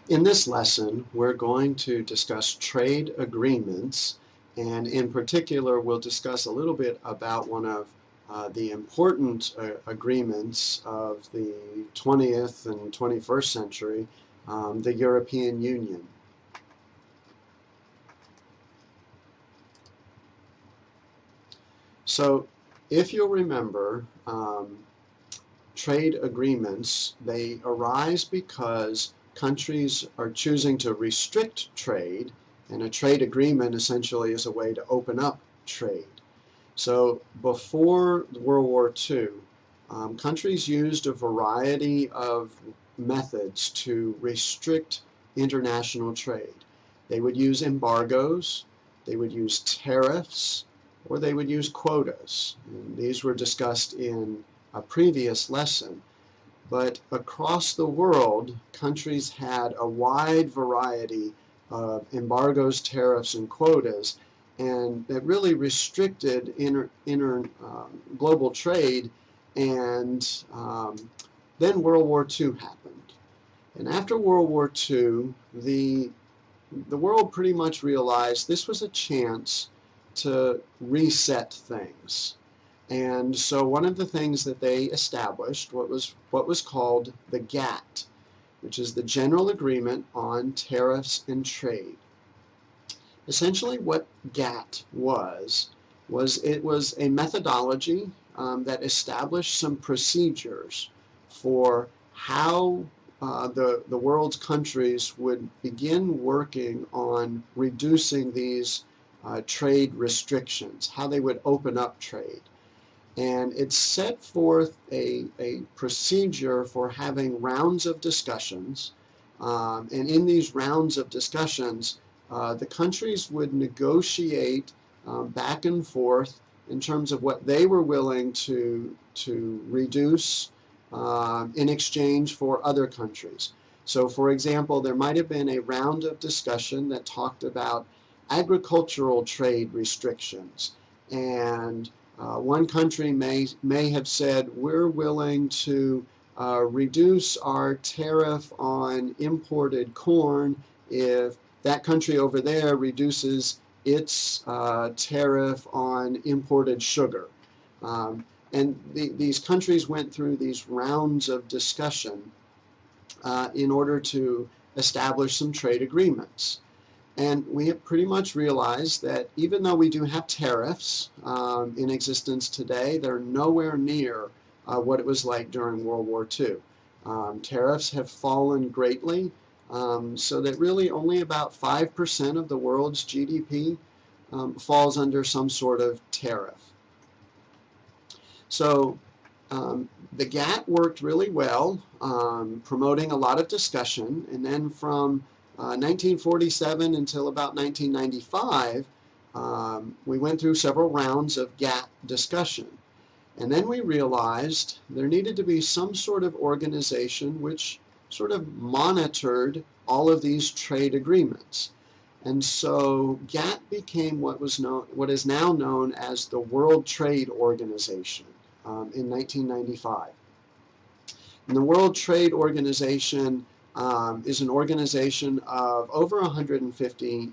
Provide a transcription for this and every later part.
In this lesson, we're going to discuss trade agreements, and in particular, we'll discuss a little bit about one of the important agreements of the 20th and 21st century, the European Union. So, if you'll remember, trade agreements, they arise because countries are choosing to restrict trade, and a trade agreement essentially is a way to open up trade. So before World War II, countries used a variety of methods to restrict international trade. They would use embargoes, they would use tariffs, or they would use quotas. And these were discussed in a previous lesson. But across the world, countries had a wide variety of embargoes, tariffs, and quotas, and that really restricted global trade. And then World War II happened. And after World War II, the world pretty much realized this was a chance to reset things. And so one of the things that they established what was called the GATT, which is the General Agreement on Tariffs and Trade. Essentially what GATT was it was a methodology that established some procedures for how the world's countries would begin working on reducing these trade restrictions, how they would open up trade. And it set forth a procedure for having rounds of discussions. And in these rounds of discussions, the countries would negotiate back and forth in terms of what they were willing to reduce in exchange for other countries. So, for example, there might have been a round of discussion that talked about agricultural trade restrictions, and one country may have said, we're willing to reduce our tariff on imported corn if that country over there reduces its tariff on imported sugar. And these countries went through these rounds of discussion in order to establish some trade agreements. And we have pretty much realized that even though we do have tariffs in existence today, they're nowhere near what it was like during World War II. Tariffs have fallen greatly, so that really only about 5% of the world's GDP falls under some sort of tariff. So the GATT worked really well, promoting a lot of discussion, and then from 1947 until about 1995, we went through several rounds of GATT discussion. And then we realized there needed to be some sort of organization which sort of monitored all of these trade agreements. And so GATT became what is now known as the World Trade Organization in 1995. And the World Trade Organization is an organization of over 150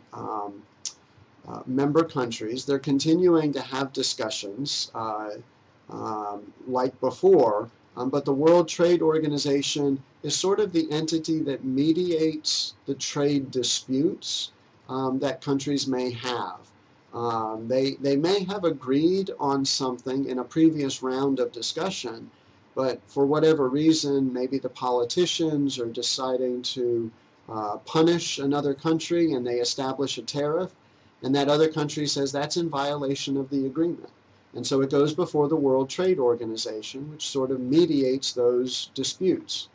member countries. They're continuing to have discussions like before, but the World Trade Organization is sort of the entity that mediates the trade disputes that countries may have. They may have agreed on something in a previous round of discussion, but for whatever reason, maybe the politicians are deciding to punish another country and they establish a tariff, and that other country says that's in violation of the agreement. And so it goes before the World Trade Organization, which sort of mediates those disputes.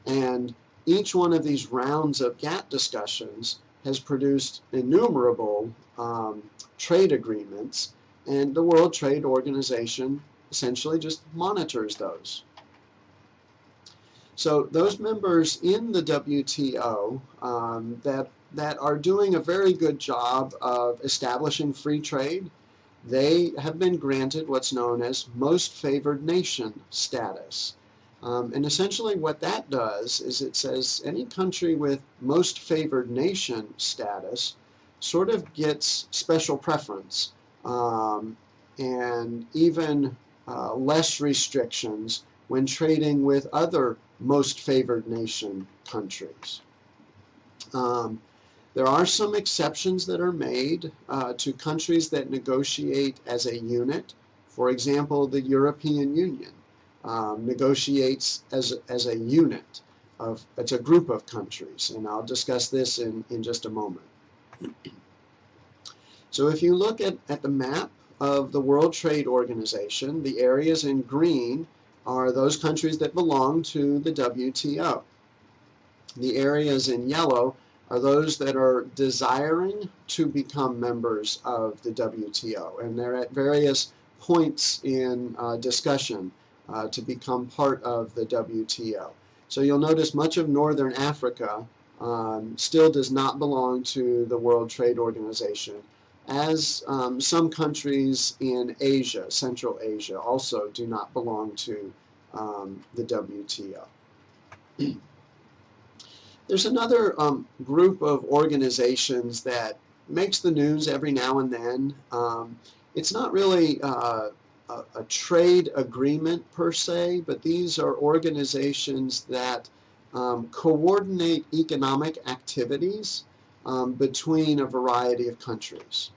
And each one of these rounds of GATT discussions has produced innumerable trade agreements, and the World Trade Organization essentially just monitors those. So those members in the WTO that are doing a very good job of establishing free trade, they have been granted what's known as most favored nation status. And essentially what that does is it says any country with most favored nation status sort of gets special preference, and even less restrictions when trading with other most favored nation countries. There are some exceptions that are made to countries that negotiate as a unit. For example, the European Union negotiates as a unit. It's a group of countries, and I'll discuss this in just a moment. So if you look at the map of the World Trade Organization, the areas in green are those countries that belong to the WTO. The areas in yellow are those that are desiring to become members of the WTO, and they're at various points in discussion to become part of the WTO. So you'll notice much of Northern Africa still does not belong to the World Trade Organization, as some countries in Asia, Central Asia, also do not belong to the WTO. There's another group of organizations that makes the news every now and then. It's not really a trade agreement per se, but these are organizations that coordinate economic activities between a variety of countries.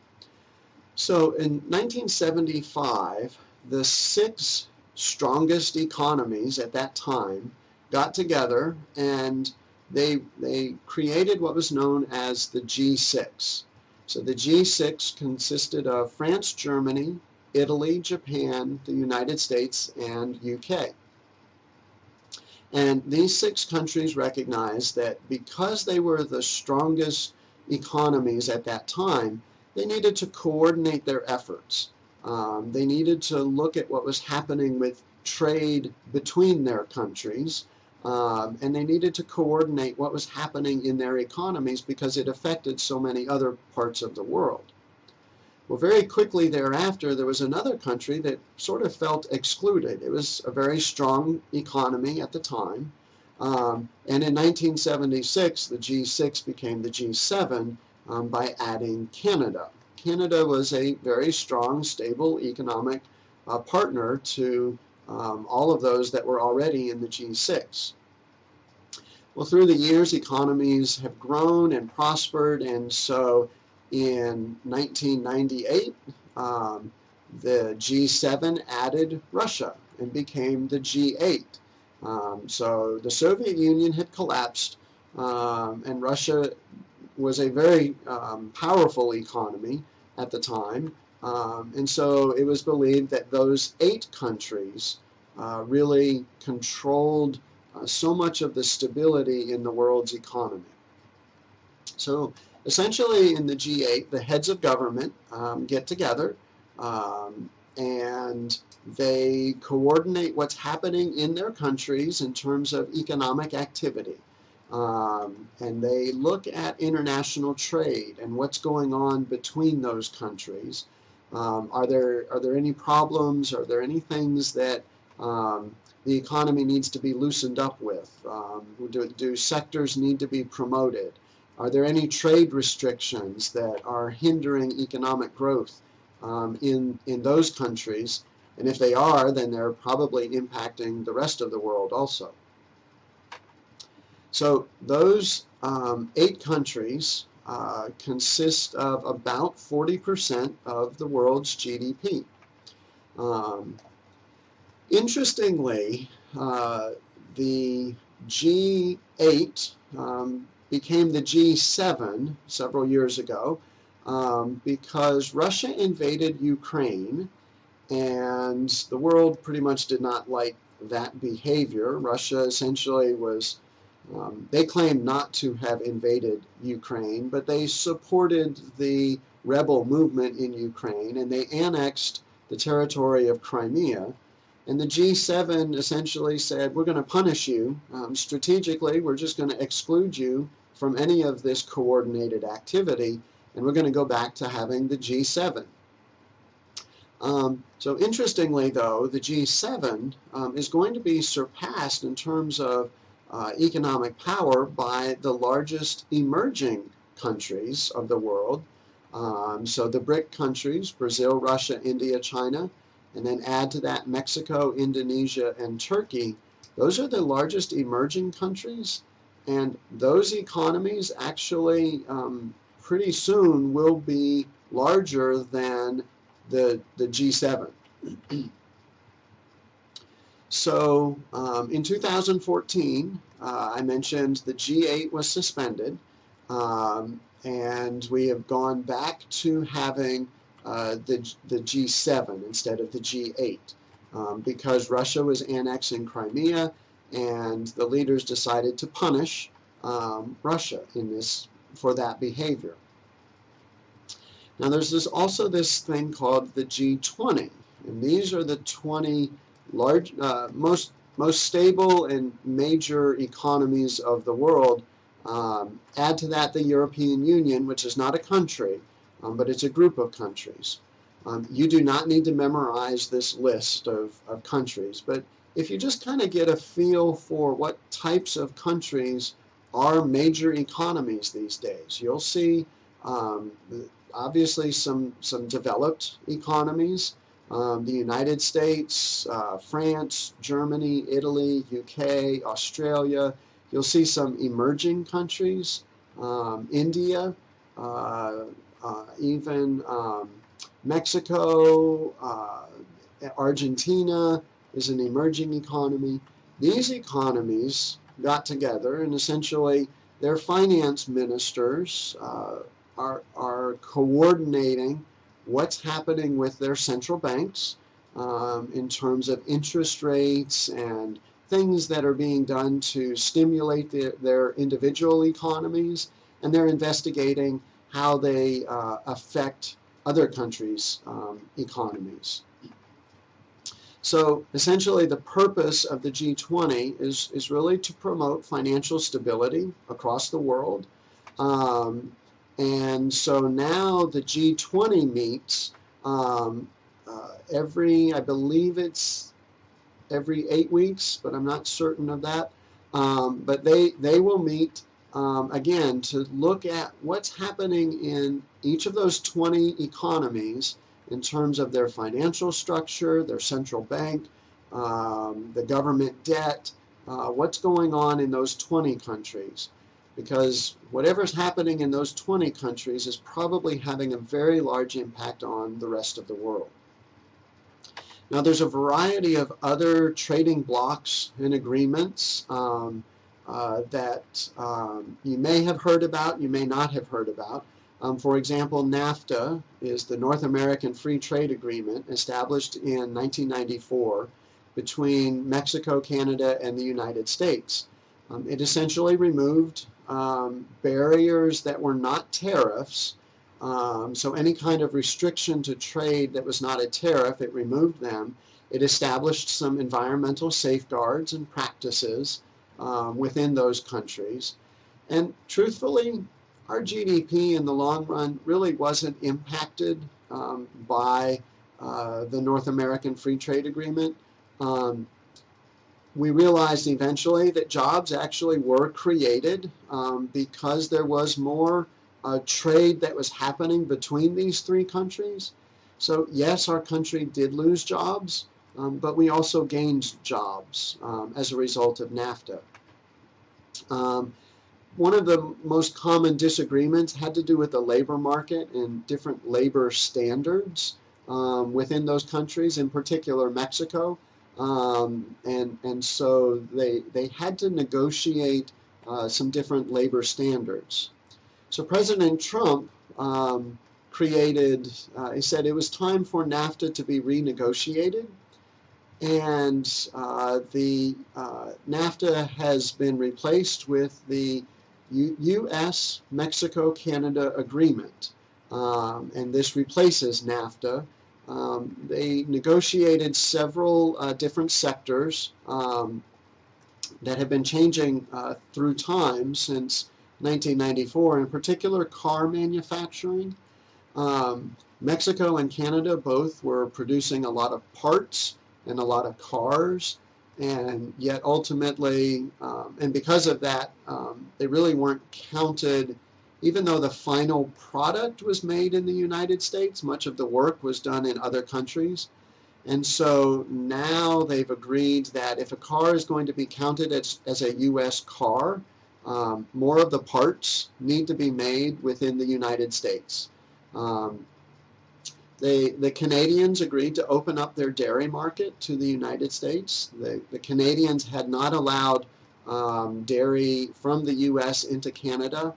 So in 1975, the 6 strongest economies at that time got together and they created what was known as the G6. So the G6 consisted of France, Germany, Italy, Japan, the United States, and UK. And these 6 countries recognized that because they were the strongest economies at that time, they needed to coordinate their efforts. They needed to look at what was happening with trade between their countries, and they needed to coordinate what was happening in their economies because it affected so many other parts of the world. Well, very quickly thereafter, there was another country that sort of felt excluded. It was a very strong economy at the time, and in 1976, the G6 became the G7 by adding Canada. Canada was a very strong, stable economic partner to all of those that were already in the G6. Well, through the years, economies have grown and prospered, and so in 1998, the G7 added Russia and became the G8. So the Soviet Union had collapsed, and Russia was a very powerful economy at the time, and so it was believed that those 8 countries really controlled so much of the stability in the world's economy. So essentially in the G8, the heads of government get together and they coordinate what's happening in their countries in terms of economic activity. And they look at international trade and what's going on between those countries. Are there any problems? Are there any things that the economy needs to be loosened up with? Do sectors need to be promoted? Are there any trade restrictions that are hindering economic growth in those countries? And if they are, then they're probably impacting the rest of the world also. So those 8 countries consist of about 40% of the world's GDP. Interestingly, the G8 became the G7 several years ago because Russia invaded Ukraine, and the world pretty much did not like that behavior. Russia essentially was, they claimed not to have invaded Ukraine, but they supported the rebel movement in Ukraine, and they annexed the territory of Crimea. And the G7 essentially said, we're going to punish you strategically. We're just going to exclude you from any of this coordinated activity, and we're going to go back to having the G7. So interestingly, though, the G7 is going to be surpassed in terms of economic power by the largest emerging countries of the world. So the BRIC countries, Brazil, Russia, India, China, and then add to that Mexico, Indonesia, and Turkey. Those are the largest emerging countries, and those economies actually pretty soon will be larger than the G7. So in 2014, I mentioned the G8 was suspended, and we have gone back to having the G7 instead of the G8 because Russia was annexing Crimea, and the leaders decided to punish Russia for that behavior. Now there's also this thing called the G20, and these are the 20 most stable and major economies of the world. Add to that the European Union, which is not a country, but it's a group of countries. You do not need to memorize this list of countries, but if you just kind of get a feel for what types of countries are major economies these days, you'll see obviously some developed economies. The United States, France, Germany, Italy, UK, Australia. You'll see some emerging countries, India, even Mexico, Argentina is an emerging economy. These economies got together and essentially their finance ministers are coordinating what's happening with their central banks in terms of interest rates and things that are being done to stimulate their individual economies, and they're investigating how they affect other countries' economies. So essentially the purpose of the G20 is really to promote financial stability across the world. And so now the G20 meets I believe it's every 8 weeks, but I'm not certain of that. But they will meet again to look at what's happening in each of those 20 economies in terms of their financial structure, their central bank, the government debt, what's going on in those 20 countries. Because whatever's happening in those 20 countries is probably having a very large impact on the rest of the world. Now there's a variety of other trading blocks and agreements that you may have heard about, you may not have heard about. For example, NAFTA is the North American Free Trade Agreement established in 1994 between Mexico, Canada, and the United States. It essentially removed barriers that were not tariffs. So any kind of restriction to trade that was not a tariff, it removed them. It established some environmental safeguards and practices within those countries. And truthfully, our GDP in the long run really wasn't impacted by the North American Free Trade Agreement. We realized eventually that jobs actually were created because there was more trade that was happening between these three countries. So yes, our country did lose jobs, but we also gained jobs as a result of NAFTA. One of the most common disagreements had to do with the labor market and different labor standards within those countries, in particular Mexico. And so they had to negotiate some different labor standards. So President Trump he said it was time for NAFTA to be renegotiated, and the NAFTA has been replaced with the U.S.-Mexico-Canada Agreement, and this replaces NAFTA. They negotiated several different sectors that have been changing through time since 1994, in particular car manufacturing. Mexico and Canada both were producing a lot of parts and a lot of cars, and yet ultimately, and because of that, they really weren't counted. Even though the final product was made in the United States, much of the work was done in other countries. And so now they've agreed that if a car is going to be counted as a U.S. car, more of the parts need to be made within the United States. The Canadians agreed to open up their dairy market to the United States. The Canadians had not allowed dairy from the U.S. into Canada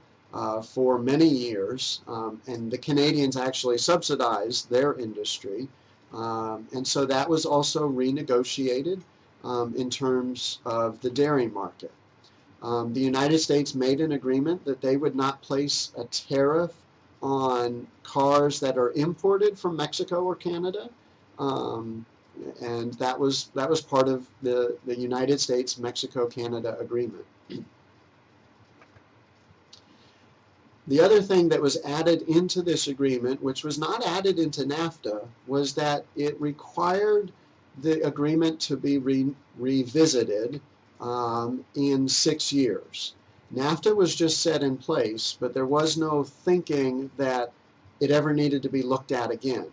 for many years, and the Canadians actually subsidized their industry. And so that was also renegotiated in terms of the dairy market. The United States made an agreement that they would not place a tariff on cars that are imported from Mexico or Canada, and that was part of the United States Mexico-Canada agreement. The other thing that was added into this agreement, which was not added into NAFTA, was that it required the agreement to be revisited in 6 years. NAFTA was just set in place, but there was no thinking that it ever needed to be looked at again,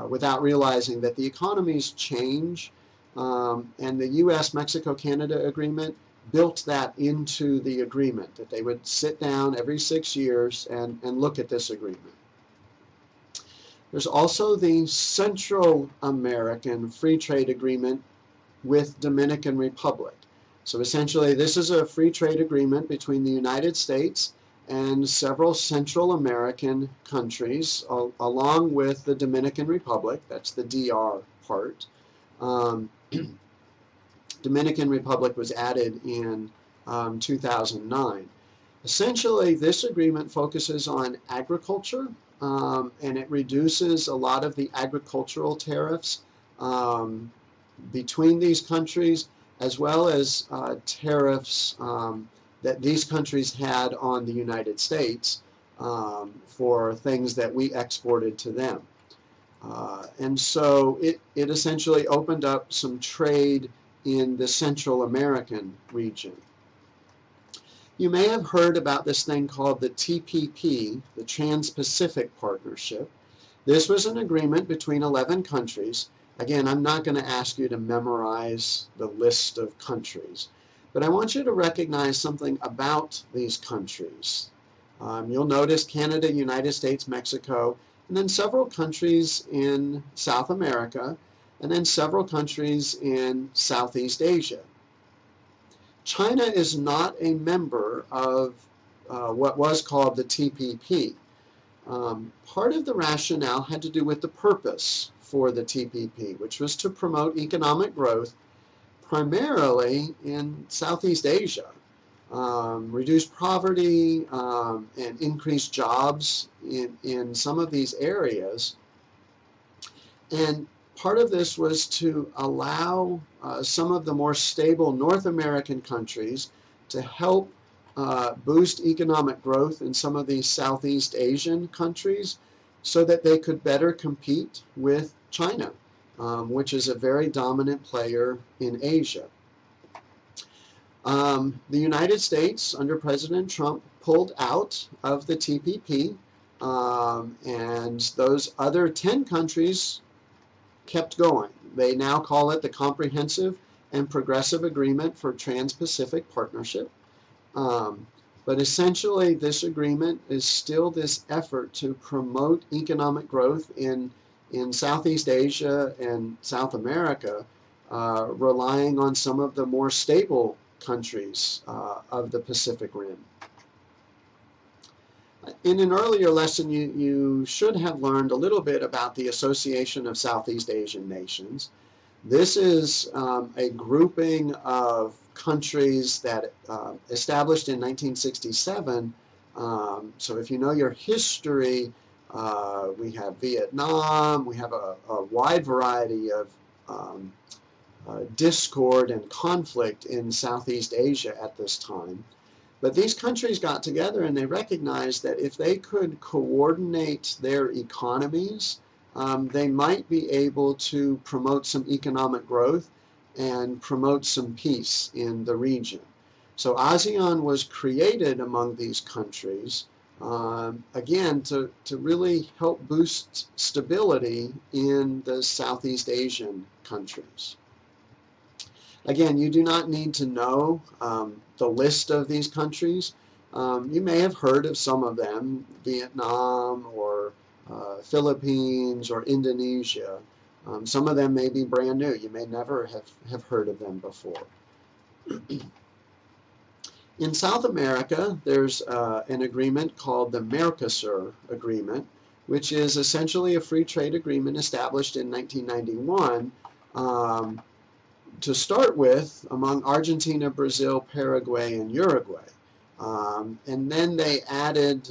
without realizing that the economies change, and the U.S.-Mexico-Canada agreement built that into the agreement, that they would sit down every 6 years and look at this agreement. There's also the Central American Free Trade Agreement with Dominican Republic. So essentially, this is a free trade agreement between the United States and several Central American countries, along with the Dominican Republic. That's the DR part. Dominican Republic was added in 2009. Essentially, this agreement focuses on agriculture, and it reduces a lot of the agricultural tariffs between these countries, as well as tariffs that these countries had on the United States for things that we exported to them. And so it essentially opened up some trade in the Central American region. You may have heard about this thing called the TPP, the Trans-Pacific Partnership. This was an agreement between 11 countries. Again, I'm not going to ask you to memorize the list of countries, but I want you to recognize something about these countries. You'll notice Canada, United States, Mexico, and then several countries in South America, and then several countries in Southeast Asia. China is not a member of what was called the TPP. Part of the rationale had to do with the purpose for the TPP, which was to promote economic growth primarily in Southeast Asia, reduce poverty, and increase jobs in some of these areas. And part of this was to allow some of the more stable North American countries to help boost economic growth in some of these Southeast Asian countries so that they could better compete with China, which is a very dominant player in Asia. The United States, under President Trump, pulled out of the TPP, and those other 10 countries kept going. They now call it the Comprehensive and Progressive Agreement for Trans-Pacific Partnership. But essentially, this agreement is still this effort to promote economic growth in Southeast Asia and South America, relying on some of the more stable countries of the Pacific Rim. In an earlier lesson, you should have learned a little bit about the Association of Southeast Asian Nations. This is a grouping of countries that established in 1967. So if you know your history, we have Vietnam, we have a wide variety of discord and conflict in Southeast Asia at this time. But these countries got together and they recognized that if they could coordinate their economies they might be able to promote some economic growth and promote some peace in the region. So ASEAN was created among these countries, again, to really help boost stability in the Southeast Asian countries. Again, you do not need to know the list of these countries. You may have heard of some of them, Vietnam or Philippines or Indonesia. Some of them may be brand new. You may never have heard of them before. In South America, there's an agreement called the Mercosur Agreement, which is essentially a free trade agreement established in 1991 to start with among Argentina, Brazil, Paraguay, and Uruguay. And then they added,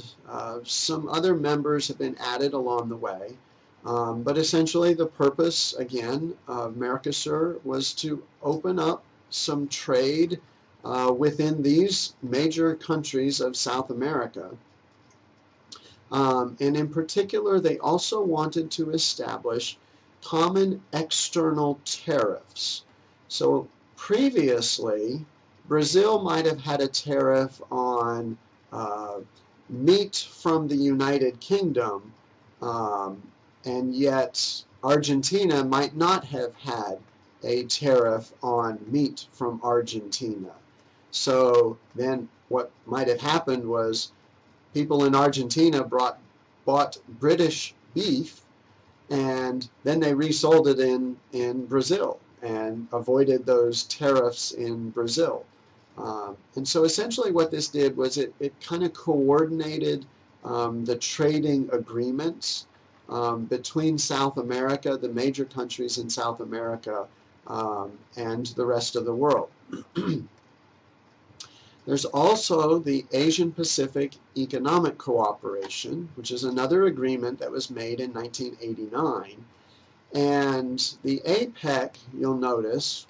some other members have been added along the way. But essentially the purpose, again, of Mercosur was to open up some trade within these major countries of South America. And in particular, they also wanted to establish common external tariffs. So previously, Brazil might have had a tariff on meat from the United Kingdom, and yet Argentina might not have had a tariff on meat from Argentina. So then what might have happened was people in Argentina bought British beef, and then they resold it in Brazil and avoided those tariffs in Brazil. And so essentially what this did was it kind of coordinated the trading agreements between South America, the major countries in South America, and the rest of the world. There's also the Asian Pacific Economic Cooperation, which is another agreement that was made in 1989. And the APEC, you'll notice,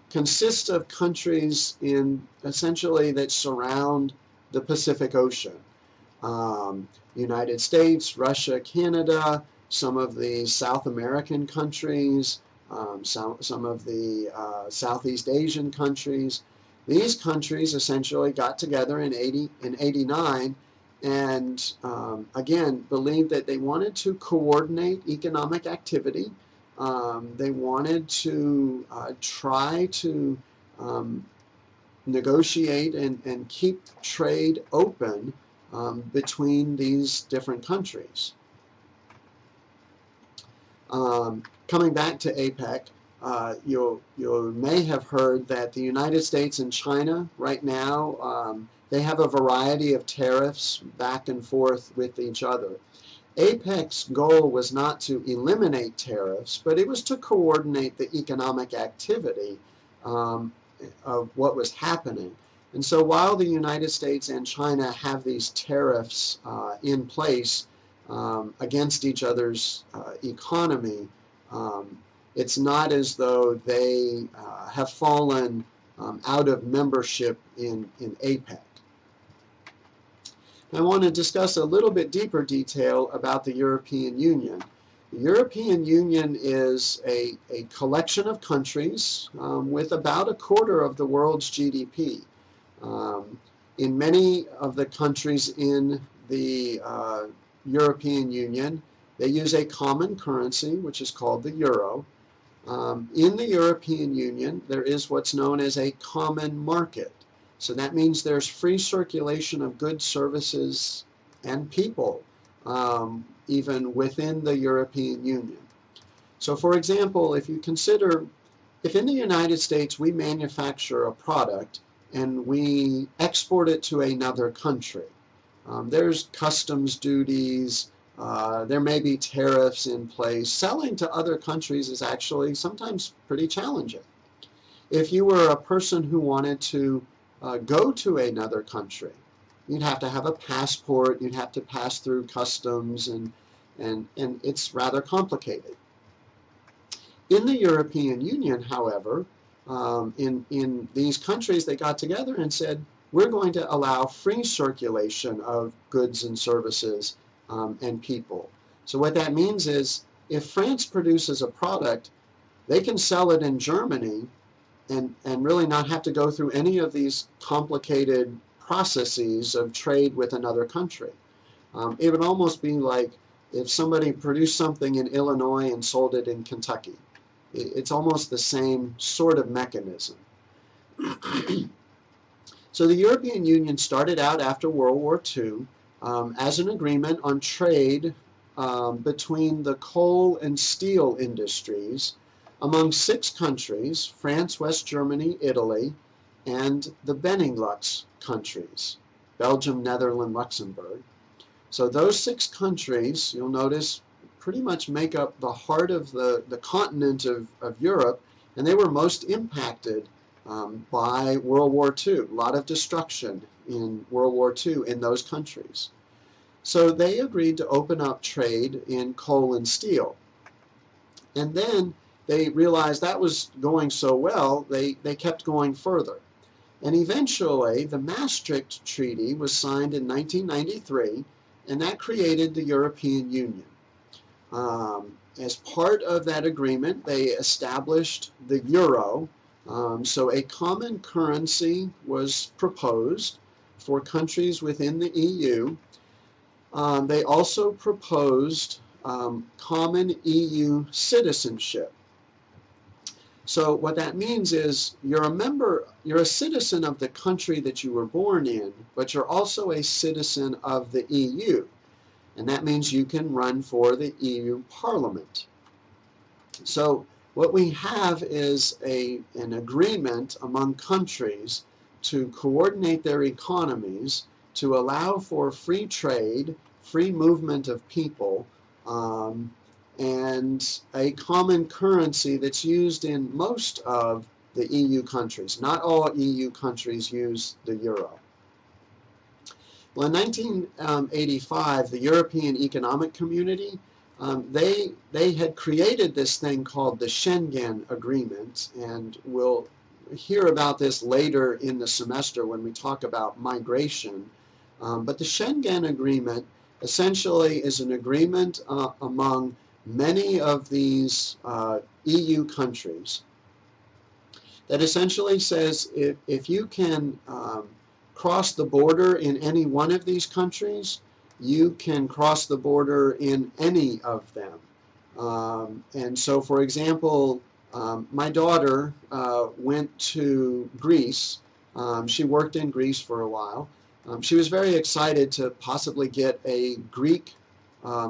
consists of countries in essentially that surround the Pacific Ocean. United States, Russia, Canada, some of the South American countries, some of the Southeast Asian countries. These countries essentially got together in 89 and again believed that they wanted to coordinate economic activity. They wanted to try to negotiate and keep trade open between these different countries. Coming back to APEC, you may have heard that the United States and China right now, they have a variety of tariffs back and forth with each other. APEC's goal was not to eliminate tariffs, but it was to coordinate the economic activity of what was happening. And so while the United States and China have these tariffs in place against each other's economy, it's not as though they have fallen out of membership in APEC. I want to discuss a little bit deeper detail about the European Union. The European Union is a collection of countries with about a quarter of the world's GDP. In many of the countries in the European Union, they use a common currency, which is called the euro. In the European Union, there is what's known as a common market. So that means there's free circulation of goods, services, and people, even within the European Union. So for example, if you consider, if in the United States we manufacture a product and we export it to another country, there's customs duties, there may be tariffs in place. Selling to other countries is actually sometimes pretty challenging. If you were a person who wanted to go to another country, you'd have to have a passport, you'd have to pass through customs, and it's rather complicated. In the European Union, however, in these countries, they got together and said, we're going to allow free circulation of goods and services and people. So what that means is if France produces a product, they can sell it in Germany and really not have to go through any of these complicated processes of trade with another country. It would almost be like if somebody produced something in Illinois and sold it in Kentucky. It's almost the same sort of mechanism. So the European Union started out after World War II as an agreement on trade between the coal and steel industries among 6 countries: France, West Germany, Italy, and the Benelux countries, Belgium, Netherlands, Luxembourg. So those 6 countries, you'll notice, pretty much make up the heart of the continent of Europe, and they were most impacted by World War II. A lot of destruction in World War II in those countries. So they agreed to open up trade in coal and steel. And then they realized that was going so well, they kept going further. And eventually, the Maastricht Treaty was signed in 1993, and that created the European Union. As part of that agreement, they established the euro. So a common currency was proposed for countries within the EU. They also proposed common EU citizenship. So what that means is you're a citizen of the country that you were born in, but you're also a citizen of the EU. And that means you can run for the EU Parliament. So what we have is an agreement among countries to coordinate their economies, to allow for free trade, free movement of people, and a common currency that's used in most of the EU countries. Not all EU countries use the euro. Well, in 1985, the European Economic Community, they had created this thing called the Schengen Agreement, and we'll hear about this later in the semester when we talk about migration. But the Schengen Agreement essentially is an agreement among many of these EU countries that essentially says if you can cross the border in any one of these countries, you can cross the border in any of them. And so, for example, my daughter went to Greece. She worked in Greece for a while. She was very excited to possibly get a Greek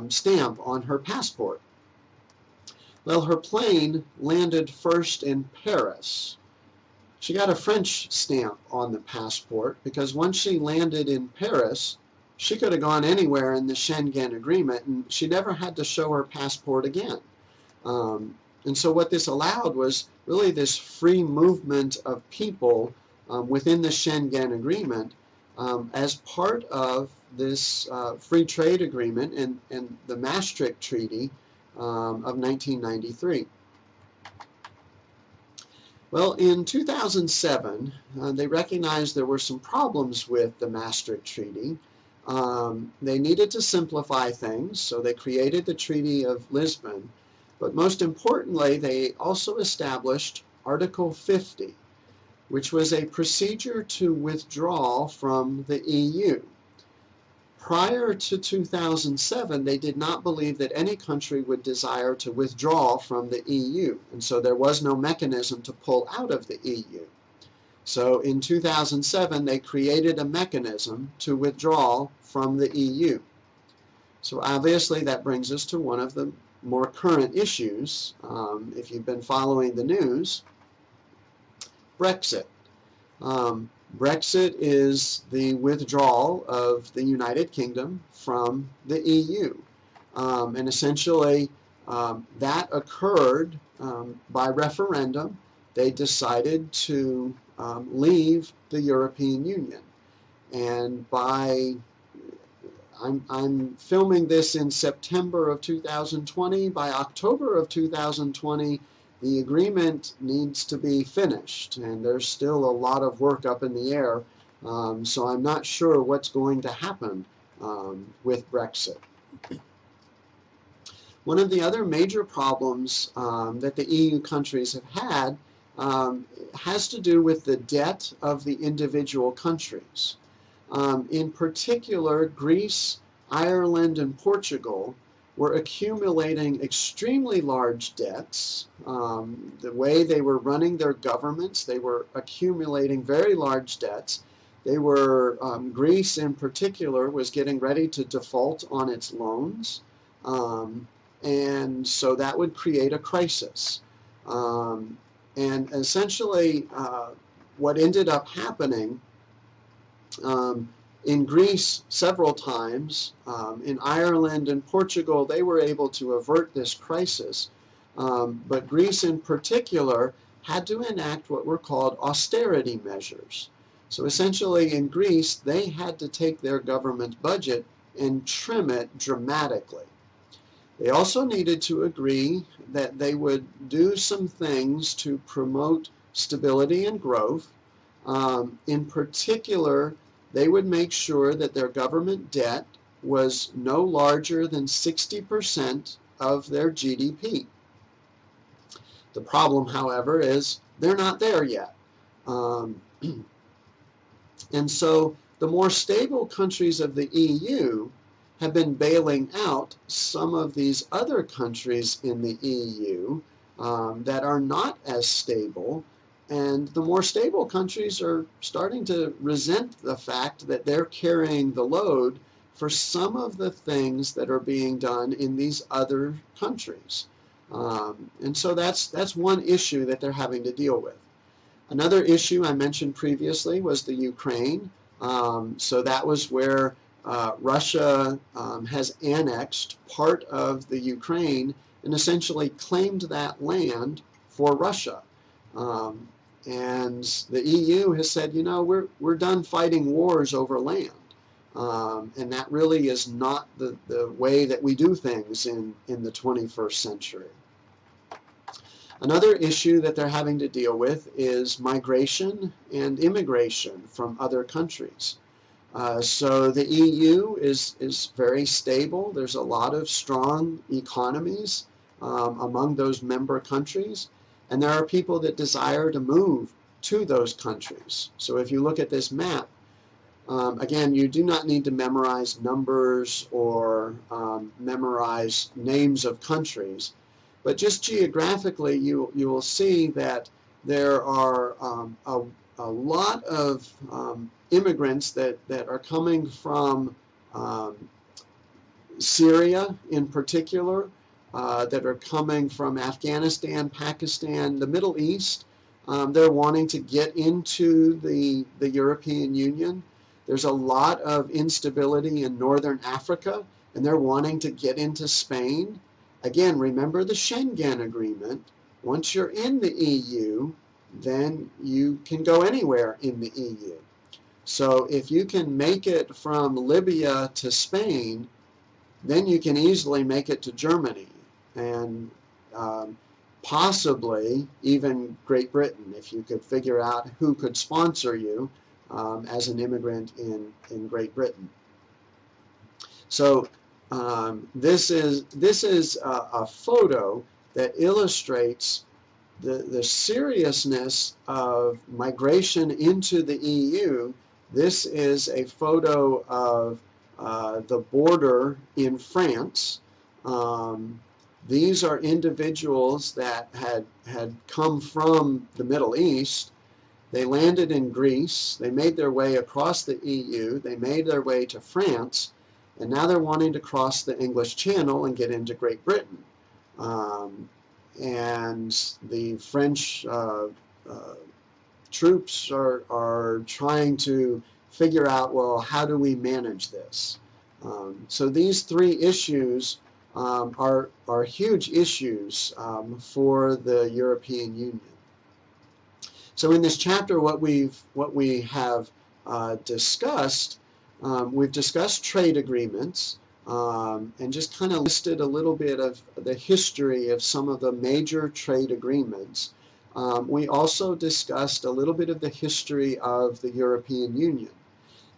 stamp on her passport. Well, her plane landed first in Paris. She got a French stamp on the passport because once she landed in Paris, she could have gone anywhere in the Schengen Agreement and she never had to show her passport again. And so what this allowed was really this free movement of people within the Schengen Agreement as part of this free trade agreement and the Maastricht Treaty of 1993. Well, in 2007, they recognized there were some problems with the Maastricht Treaty. They needed to simplify things, so they created the Treaty of Lisbon. But most importantly, they also established Article 50, which was a procedure to withdraw from the EU. Prior to 2007, they did not believe that any country would desire to withdraw from the EU, and so there was no mechanism to pull out of the EU. So in 2007, they created a mechanism to withdraw from the EU. So obviously that brings us to one of the more current issues, if you've been following the news, Brexit. Brexit is the withdrawal of the United Kingdom from the EU. And essentially, that occurred by referendum. They decided to leave the European Union. And I'm filming this in September of 2020. By October of 2020, the agreement needs to be finished, and there's still a lot of work up in the air, so I'm not sure what's going to happen with Brexit. One of the other major problems that the EU countries have had has to do with the debt of the individual countries. In particular, Greece, Ireland, and Portugal were accumulating extremely large debts. The way they were running their governments, they were accumulating very large debts. They were, Greece in particular, was getting ready to default on its loans. And so that would create a crisis. And essentially, what ended up happening in Greece several times, in Ireland and Portugal, they were able to avert this crisis. But Greece in particular had to enact what were called austerity measures. So essentially in Greece, they had to take their government budget and trim it dramatically. They also needed to agree that they would do some things to promote stability and growth. In particular, they would make sure that their government debt was no larger than 60% of their GDP. The problem, however, is they're not there yet. And so the more stable countries of the EU have been bailing out some of these other countries in the EU that are not as stable, and the more stable countries are starting to resent the fact that they're carrying the load for some of the things that are being done in these other countries. And so that's one issue that they're having to deal with. Another issue I mentioned previously was the Ukraine. So that was where Russia has annexed part of the Ukraine and essentially claimed that land for Russia. And the EU has said, you know, we're done fighting wars over land. And that really is not the way that we do things in the 21st century. Another issue that they're having to deal with is migration and immigration from other countries. So the EU is very stable. There's a lot of strong economies among those member countries, and there are people that desire to move to those countries. So if you look at this map, again, you do not need to memorize numbers or memorize names of countries, but just geographically, you will see that there are a lot of immigrants that are coming from Syria in particular, that are coming from Afghanistan, Pakistan, the Middle East. They're wanting to get into the European Union. There's a lot of instability in northern Africa, and they're wanting to get into Spain. Again, remember the Schengen Agreement. Once you're in the EU, then you can go anywhere in the EU. So if you can make it from Libya to Spain, then you can easily make it to Germany and possibly even Great Britain, if you could figure out who could sponsor you as an immigrant in Great Britain. So this is a photo that illustrates the seriousness of migration into the EU. This is a photo of the border in France. These are individuals that had come from the Middle East. They landed in Greece. They made their way across the EU. They made their way to France. And now they're wanting to cross the English Channel and get into Great Britain. And the French troops are trying to figure out, well, how do we manage this? So these three issues are huge issues for the European Union. So in this chapter, what we have discussed, we've discussed trade agreements and just kind of listed a little bit of the history of some of the major trade agreements. We also discussed a little bit of the history of the European Union.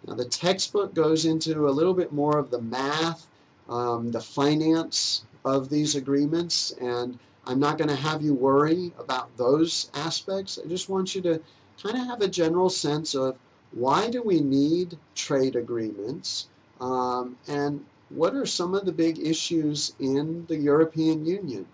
Now the textbook goes into a little bit more of the math, the finance of these agreements, and I'm not going to have you worry about those aspects. I just want you to kind of have a general sense of why do we need trade agreements, and what are some of the big issues in the European Union.